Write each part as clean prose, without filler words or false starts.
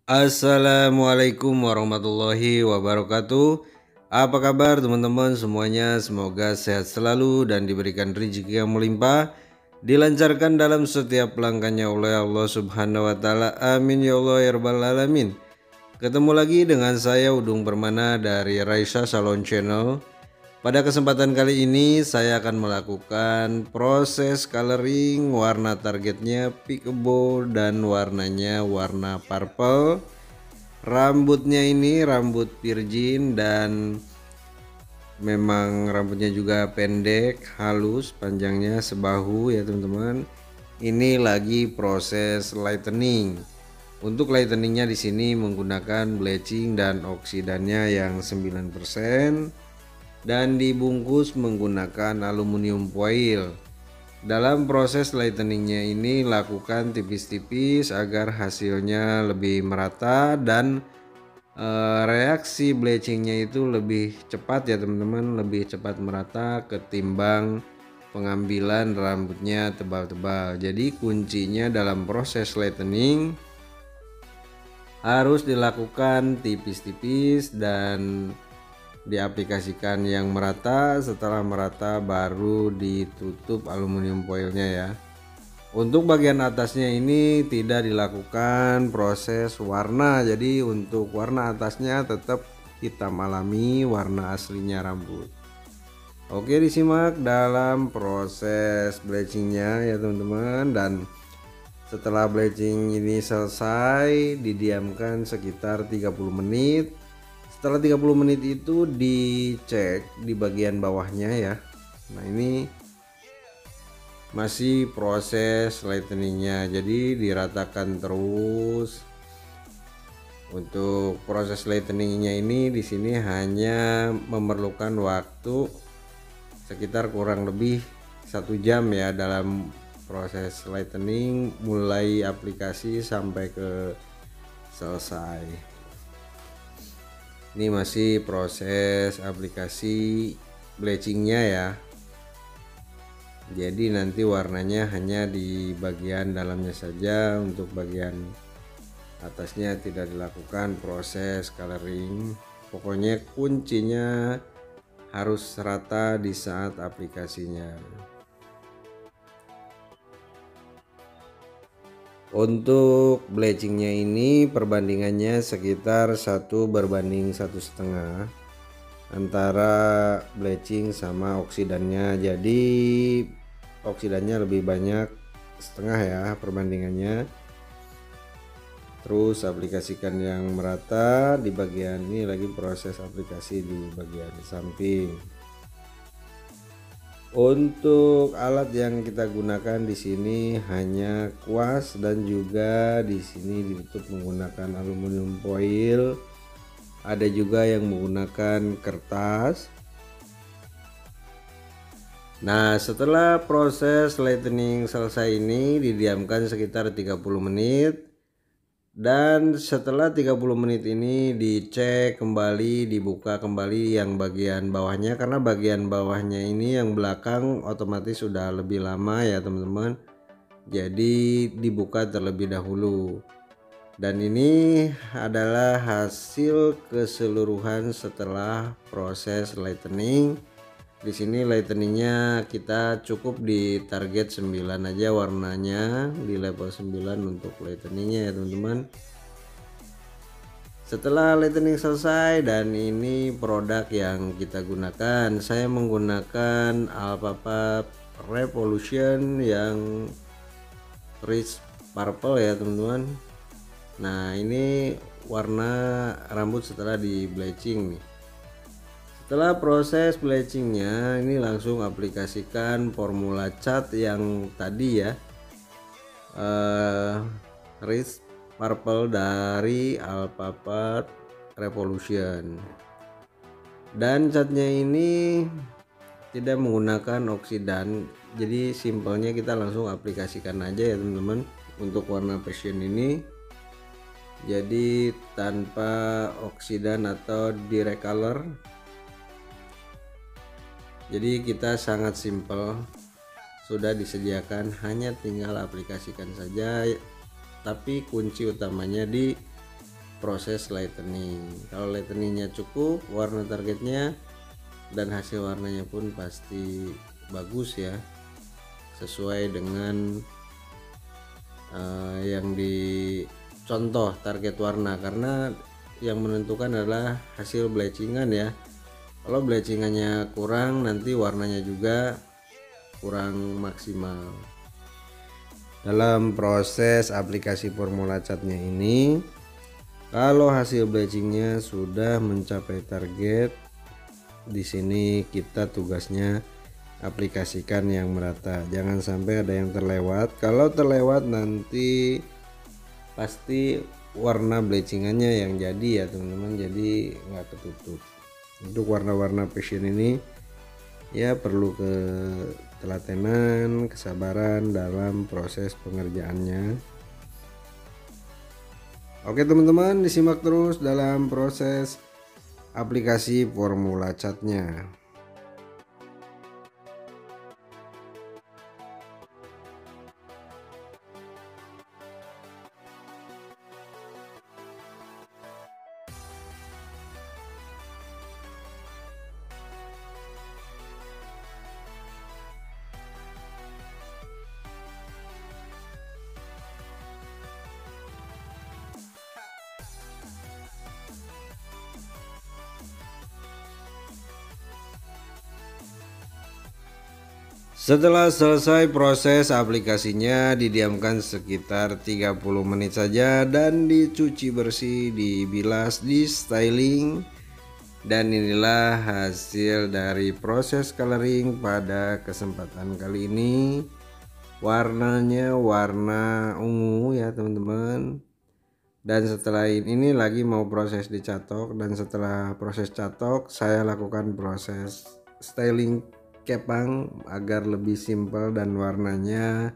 Assalamualaikum warahmatullahi wabarakatuh. Apa kabar teman-teman semuanya? Semoga sehat selalu dan diberikan rezeki yang melimpah, dilancarkan dalam setiap langkahnya oleh Allah Subhanahu wa taala. Amin ya Allah ya rabbal alamin. Ketemu lagi dengan saya Udung Permana dari Raisa Salon Channel. Pada kesempatan kali ini saya akan melakukan proses coloring, warna targetnya peekaboo dan warnanya warna purple. Rambutnya ini rambut virgin dan memang rambutnya juga pendek, halus, panjangnya sebahu ya teman-teman. Ini lagi proses lightening. Untuk lighteningnya di sini menggunakan bleaching dan oksidannya yang 9% dan dibungkus menggunakan aluminium foil. Dalam proses lighteningnya ini lakukan tipis-tipis agar hasilnya lebih merata dan reaksi bleachingnya itu lebih cepat ya teman-teman, lebih cepat merata ketimbang pengambilan rambutnya tebal-tebal. Jadi kuncinya dalam proses lightening harus dilakukan tipis-tipis dan diaplikasikan yang merata. Setelah merata baru ditutup aluminium foilnya ya. Untuk bagian atasnya ini tidak dilakukan proses warna, jadi untuk warna atasnya tetap hitam alami, warna aslinya rambut. Oke, disimak dalam proses bleachingnya ya teman-teman. Dan setelah bleaching ini selesai didiamkan sekitar 30 menit. Setelah 30 menit itu dicek di bagian bawahnya ya. Nah ini masih proses lightening-nya, jadi diratakan terus. Untuk proses lightening-nya ini di sini hanya memerlukan waktu sekitar kurang lebih 1 jam ya dalam proses lightening mulai aplikasi sampai ke selesai. Ini masih proses aplikasi bleachingnya ya. Jadi nanti warnanya hanya di bagian dalamnya saja, untuk bagian atasnya tidak dilakukan proses coloring. Pokoknya kuncinya harus rata di saat aplikasinya. Untuk bleachingnya ini perbandingannya sekitar 1:1,5 antara bleaching sama oksidannya. Jadi oksidannya lebih banyak setengah ya perbandingannya. Terus aplikasikan yang merata di bagian ini, lagi proses aplikasi di bagian samping. Untuk alat yang kita gunakan di sini hanya kuas dan juga di sini ditutup menggunakan aluminium foil. Ada juga yang menggunakan kertas. Nah, setelah proses lightening selesai ini didiamkan sekitar 30 menit. Dan setelah 30 menit ini dicek kembali, dibuka kembali yang bagian bawahnya, karena bagian bawahnya ini yang belakang otomatis sudah lebih lama ya teman-teman. Jadi dibuka terlebih dahulu. Dan ini adalah hasil keseluruhan setelah proses lightening. Di sini lightningnya kita cukup di target 9 aja warnanya, di level 9 untuk lightningnya ya teman-teman. Setelah lightning selesai, dan ini produk yang kita gunakan, saya menggunakan Alphapad Revolution yang rich purple ya teman-teman. Nah ini warna rambut setelah di bleaching nih. Setelah proses bleachingnya ini langsung aplikasikan formula cat yang tadi ya, rich purple dari Alphapad Revolution. Dan catnya ini tidak menggunakan oksidan, jadi simpelnya kita langsung aplikasikan aja ya teman-teman. Untuk warna passion ini jadi tanpa oksidan atau direct color. Jadi kita sangat simpel, sudah disediakan, hanya tinggal aplikasikan saja. Tapi kunci utamanya di proses lightening. Kalau lightningnya cukup, warna targetnya dan hasil warnanya pun pasti bagus ya, sesuai dengan yang dicontoh target warna, karena yang menentukan adalah hasil bleachingan ya. Kalau bleachingannya kurang, nanti warnanya juga kurang maksimal. Dalam proses aplikasi formula catnya ini, kalau hasil bleachingnya sudah mencapai target, di sini kita tugasnya aplikasikan yang merata, jangan sampai ada yang terlewat. Kalau terlewat nanti pasti warna bleachingannya yang jadi ya teman-teman, jadi nggak ketutup. Untuk warna-warna passion ini ya perlu ketelatenan, kesabaran dalam proses pengerjaannya. Oke teman-teman, disimak terus dalam proses aplikasi formula catnya. Setelah selesai proses aplikasinya, didiamkan sekitar 30 menit saja dan dicuci bersih, dibilas, di styling. Dan inilah hasil dari proses coloring pada kesempatan kali ini. Warnanya warna ungu ya teman-teman. Dan setelah ini lagi mau proses dicatok, dan setelah proses catok saya lakukan proses styling kepang agar lebih simpel dan warnanya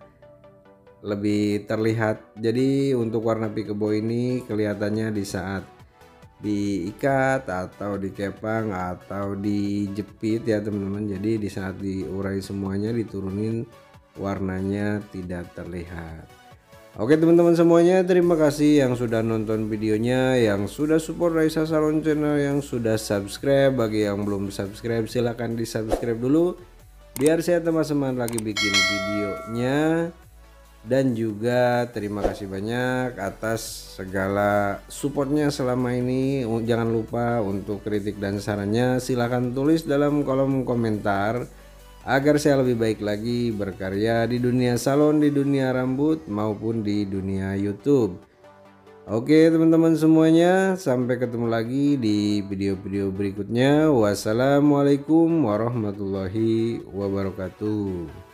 lebih terlihat. Jadi untuk warna Pikebo ini kelihatannya di saat diikat atau dikepang atau dijepit ya teman-teman. Jadi di saat diurai semuanya, diturunin, warnanya tidak terlihat. Oke teman-teman semuanya, terima kasih yang sudah nonton videonya, yang sudah support Raisa Salon Channel, yang sudah subscribe. Bagi yang belum subscribe silahkan di subscribe dulu biar saya tambah semangat lagi bikin videonya. Dan juga terima kasih banyak atas segala supportnya selama ini. Jangan lupa untuk kritik dan sarannya silahkan tulis dalam kolom komentar agar saya lebih baik lagi berkarya di dunia salon, di dunia rambut maupun di dunia YouTube. Oke teman-teman semuanya, sampai ketemu lagi di video-video berikutnya. Wassalamualaikum warahmatullahi wabarakatuh.